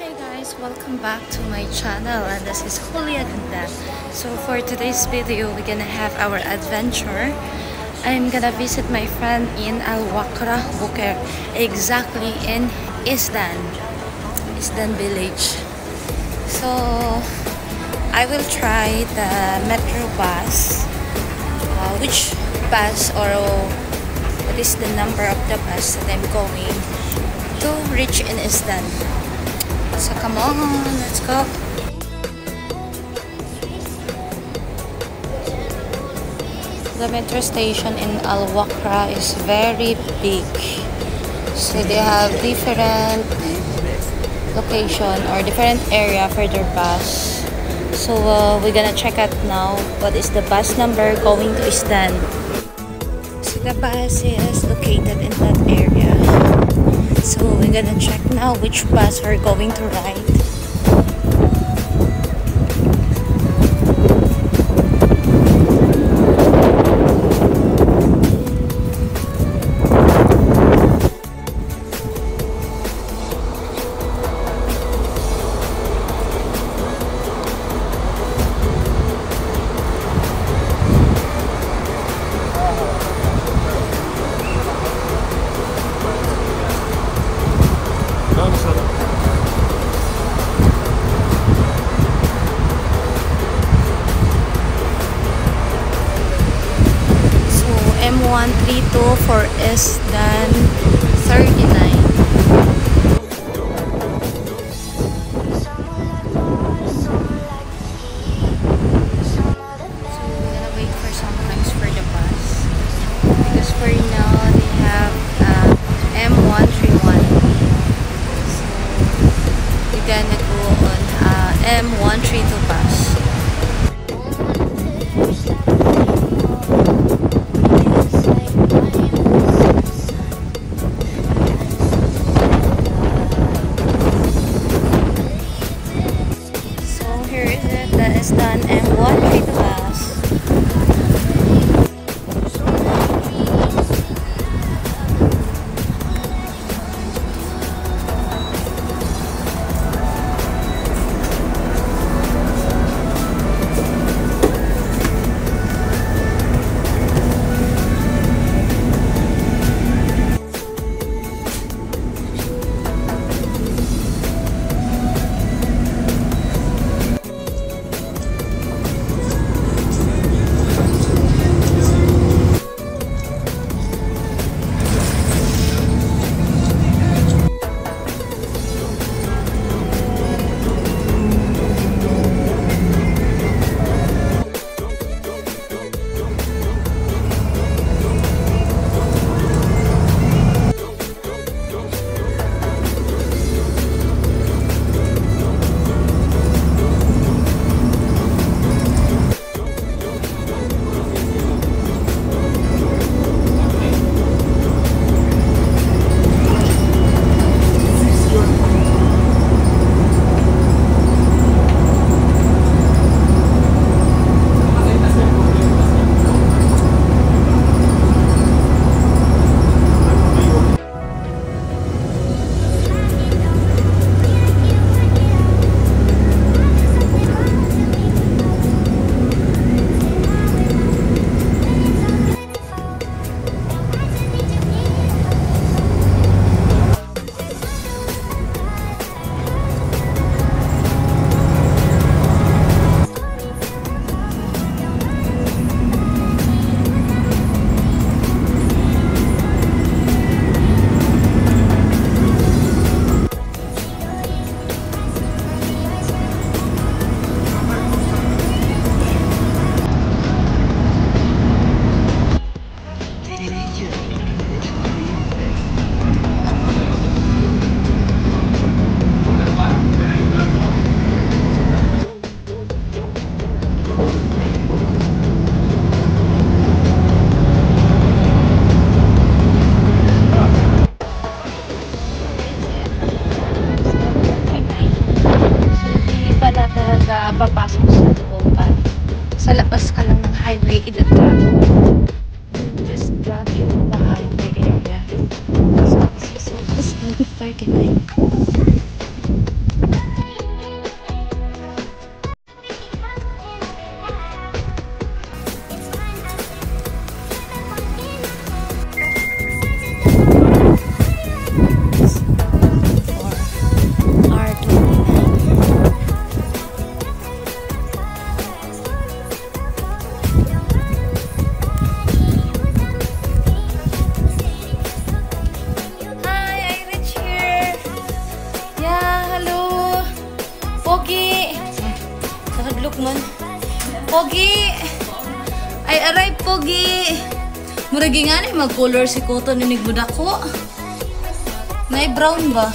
Hey guys, welcome back to my channel, and this is Julia Ganda. So for today's video, we're gonna have our adventure. I'm gonna visit my friend in Al Wakra Bukir, exactly in Isdan village. So I will try the metro bus. Which bus, or what is the number of the bus that I'm going to reach in Isdan? So come on, let's go. The metro station in Al Wakra is very big. So they have different location or different area for their bus. So we're gonna check out now what is the bus number going to Isdan. So the bus is located in that area. So we're gonna check now which bus we're going to ride. M132 for Isdan 39. M132 bus. So here is it, the Isdan M132 bus. For R29. Hi, I reach here. Yeah, hello. Pogi. Nakadlook man. Pogi. I arrive, Pogi. Muragi nga na mag-color si Koto ninig budak ko. May brown ba?